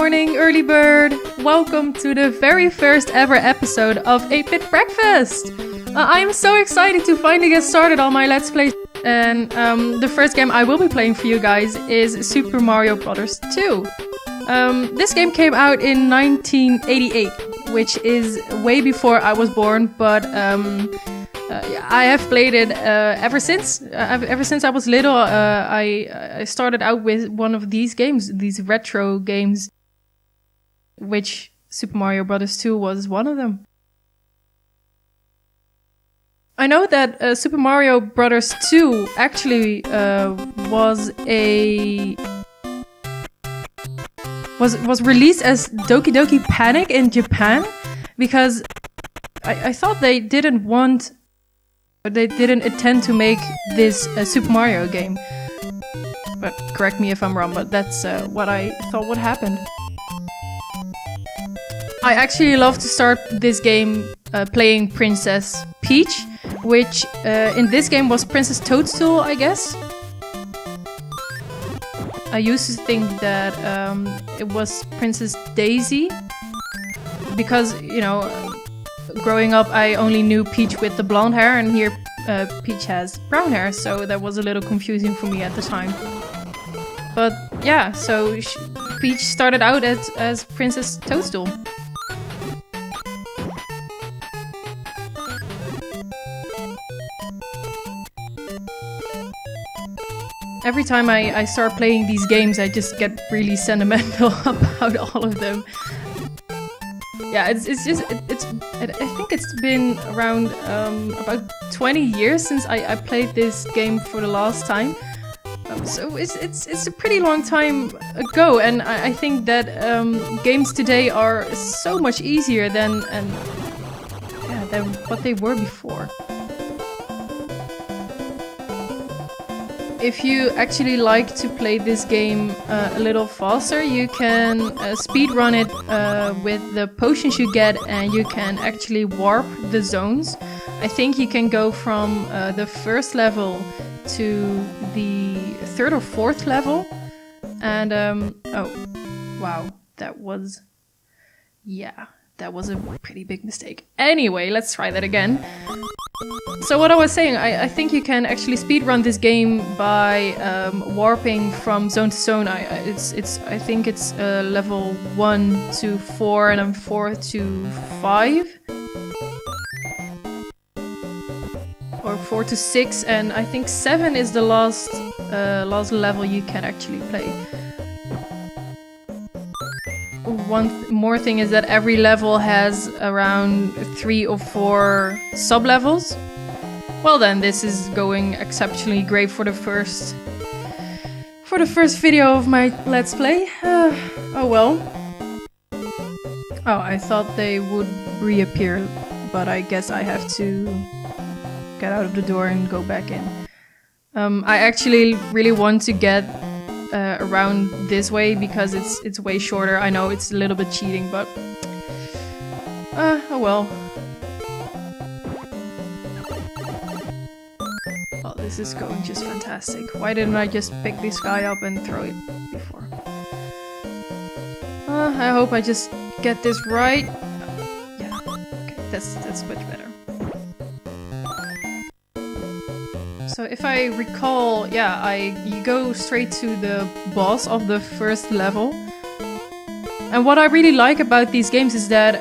morning, early bird! Welcome to the very first ever episode of 8-Bit Breakfast! I am so excited to finally get started on my Let's Play. And the first game I will be playing for you guys is Super Mario Bros. 2. This game came out in 1988, which is way before I was born, but I have played it ever since. Ever since I was little, I started out with one of these games, these retro games, which Super Mario Bros. 2 was one of them. I know that Super Mario Bros. 2 actually was released as Doki Doki Panic in Japan, because I thought they didn't intend to make this a Super Mario game. But correct me if I'm wrong, but that's what I thought would happen. I actually love to start this game playing Princess Peach, which in this game was Princess Toadstool, I guess. I used to think that it was Princess Daisy, because, you know, growing up I only knew Peach with the blonde hair, and here Peach has brown hair, so that was a little confusing for me at the time. But yeah, so Peach started out as Princess Toadstool. Every time I start playing these games, I just get really sentimental about all of them. Yeah, I think it's been around about 20 years since I played this game for the last time. So it's a pretty long time ago, and I think that games today are so much easier than what they were before. If you actually like to play this game a little faster, you can speedrun it with the potions you get, and you can actually warp the zones. I think you can go from the first level to the third or fourth level. And oh, wow, that was a pretty big mistake. Anyway, let's try that again. So what I was saying, I think you can actually speedrun this game by warping from zone to zone. I think it's level 1 to 4 and then 4 to 5. Or 4 to 6, and I think 7 is the last level you can actually play. One more thing is that every level has around 3 or 4 sub-levels. Well then, this is going exceptionally great for the first video of my Let's Play. Oh well. Oh, I thought they would reappear, but I guess I have to get out of the door and go back in. I actually really want to get around this way because it's way shorter. I know it's a little bit cheating, but oh well. Oh, this is going just fantastic. Why didn't I just pick this guy up and throw it before? I hope I just get this right. Yeah, okay, that's much better. So if I recall, yeah, you go straight to the boss of the first level. And what I really like about these games is that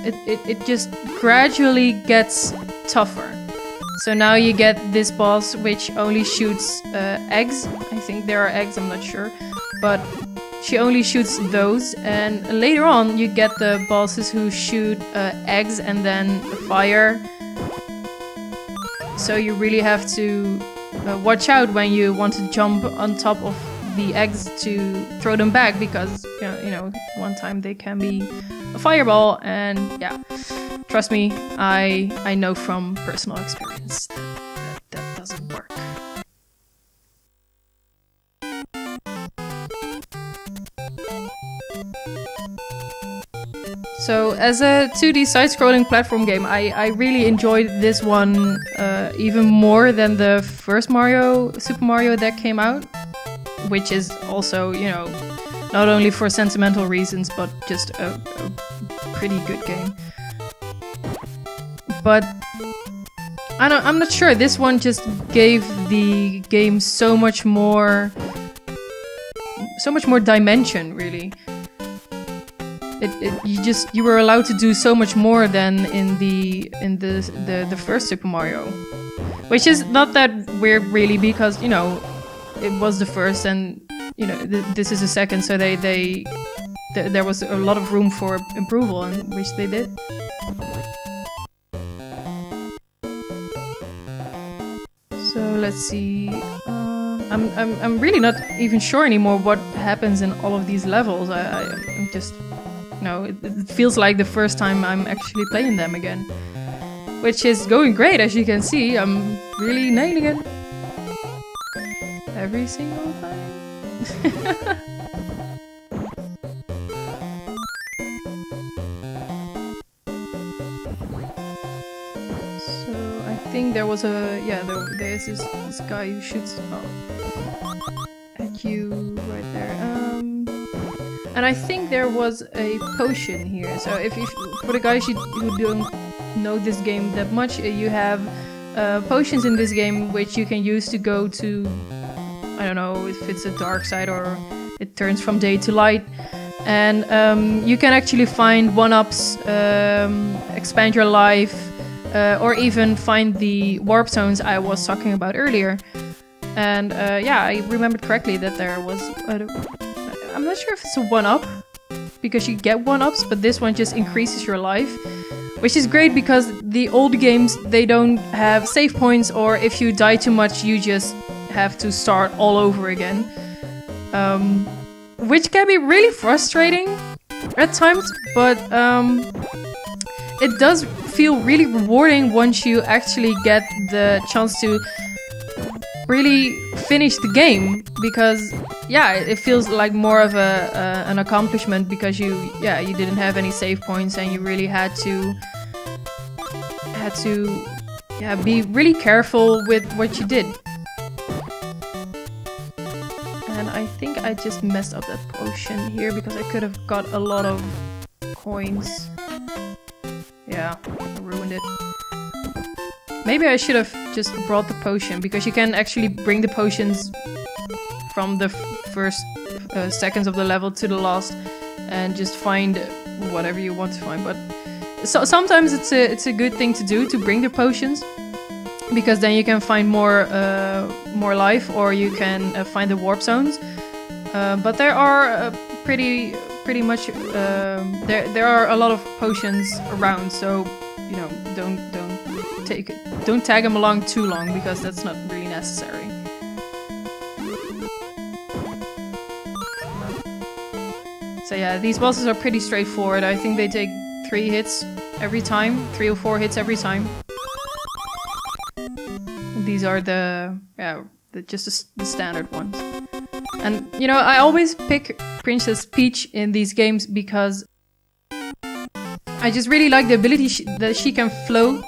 it just gradually gets tougher. So now you get this boss which only shoots eggs. I think there are eggs, I'm not sure. But she only shoots those, and later on you get the bosses who shoot eggs and then fire. So you really have to watch out when you want to jump on top of the eggs to throw them back, because you know one time they can be a fireball, and yeah, trust me, I know from personal experience that doesn't work. So as a 2D side-scrolling platform game, I really enjoyed this one even more than the first Super Mario that came out, which is also, you know, Not only for sentimental reasons, but just a pretty good game. But I'm not sure. This one just gave the game so much more dimension, really. You were allowed to do so much more than in the first Super Mario, which is not that weird, really, because, you know, it was the first, and you know this is the second, so there was a lot of room for improvement, and which they did. So let's see. I'm really not even sure anymore what happens in all of these levels. I'm just, you know, it feels like the first time I'm actually playing them again, which is going great, as you can see. I'm really nailing it every single time. So I think there was there's this guy who shoots at you right there. And I think there was a potion here. So if for the guys who don't know this game that much, you have potions in this game which you can use to go to, I don't know if it's a dark side or it turns from day to light. And you can actually find 1-ups, expand your life, or even find the warp zones I was talking about earlier. And yeah, I remembered correctly that there was... I'm not sure if it's a 1-up, because you get 1-ups, but this one just increases your life. Which is great, because the old games, they don't have save points, or if you die too much, you just have to start all over again. Which can be really frustrating at times, but it does feel really rewarding once you actually get the chance to really finish the game, because yeah, it feels like more of an accomplishment, because you didn't have any save points and you really had to be really careful with what you did. And I think I just messed up that potion here, because I could have got a lot of coins. Yeah, I ruined it. Maybe I should have just brought the potion, because you can actually bring the potions from the first seconds of the level to the last and just find whatever you want to find. But sometimes it's a good thing to do, to bring the potions, because then you can find more life, or you can find the warp zones. But there are pretty much there are a lot of potions around, so you know, don't tag them along too long, because that's not really necessary. So yeah, these bosses are pretty straightforward. I think they take 3 hits every time, 3 or 4 hits every time. These are the standard ones. And you know, I always pick Princess Peach in these games because I just really like the ability that she can float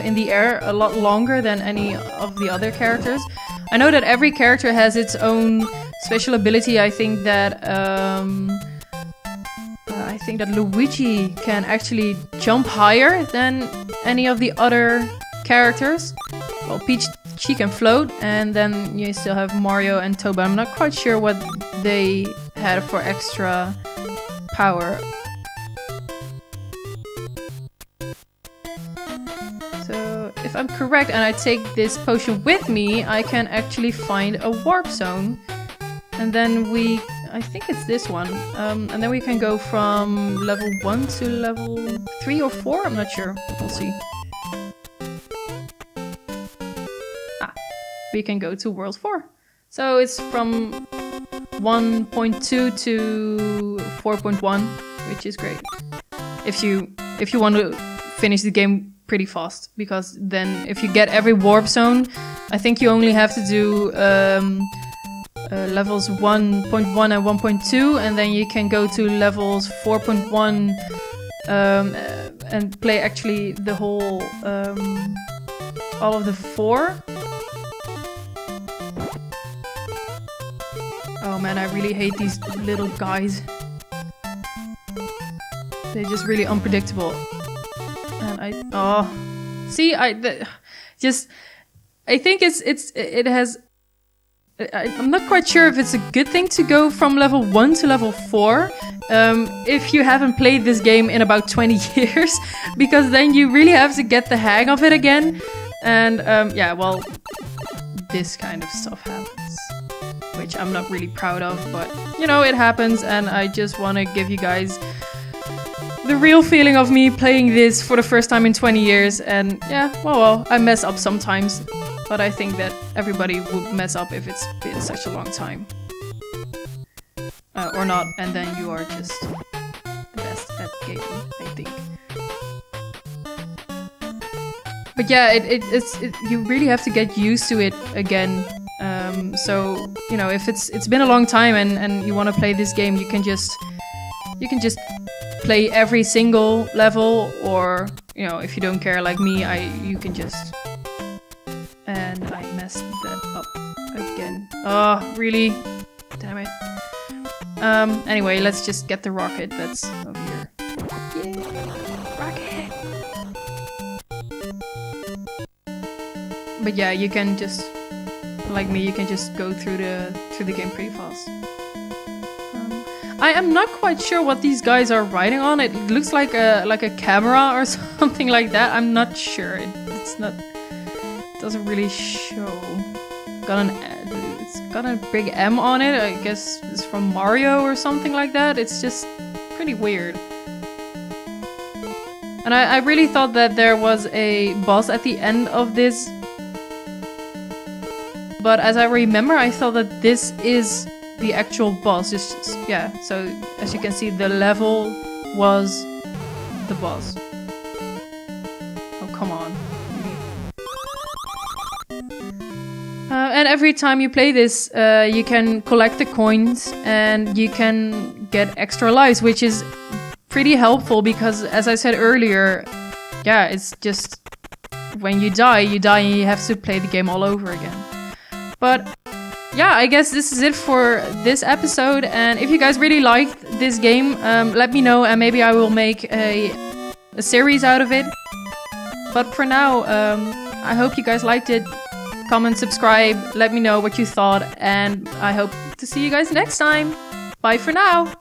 in the air a lot longer than any of the other characters. I know that every character has its own special ability. I think that Luigi can actually jump higher than any of the other characters. Well, Peach, she can float, and then you still have Mario and Toad. I'm not quite sure what they had for extra power. So, if I'm correct and I take this potion with me, I can actually find a warp zone. And then I think it's this one. And then we can go from level 1 to level 3 or 4, I'm not sure. We'll see. We can go to World 4. So it's from 1.2 to 4.1, which is great. If you want to finish the game pretty fast, because then if you get every warp zone, I think you only have to do levels 1.1 and 1.2, and then you can go to levels 4.1 and play actually the whole all of the 4. Oh Oh man, I really hate these little guys. They're just really unpredictable. And I think it has. I'm not quite sure if it's a good thing to go from level 1 to level 4 if you haven't played this game in about 20 years, because then you really have to get the hang of it again. And yeah, well, this kind of stuff happens, which I'm not really proud of, but you know, it happens, and I just want to give you guys the real feeling of me playing this for the first time in 20 years. And yeah, well, I mess up sometimes. But I think that everybody would mess up if it's been such a long time. Or not, and then you are just the best at gaming, I think. But yeah, you really have to get used to it again. So, you know, if it's been a long time and you want to play this game, you can just play every single level, or, you know, if you don't care like me, you can just... And I messed that up again. Oh, really? Damn it. Anyway, let's just get the rocket that's over here. Yeah, rocket! But yeah, you can just, like me, you can just go through the game pretty fast. I am not quite sure what these guys are riding on. It looks like a camera or something like that. I'm not sure. It's not. Doesn't really show. It's got a big M on it. I guess it's from Mario or something like that. It's just pretty weird. And I really thought that there was a boss at the end of this. But as I remember, I thought that this is the actual boss. Yeah, so as you can see, the level was the boss. Oh, come on. And every time you play this, you can collect the coins and you can get extra lives, which is pretty helpful because, as I said earlier, yeah, it's just when you die and you have to play the game all over again. But yeah, I guess this is it for this episode. And if you guys really liked this game, let me know and maybe I will make a series out of it. But for now, I hope you guys liked it. Comment, subscribe, let me know what you thought, and I hope to see you guys next time. Bye for now!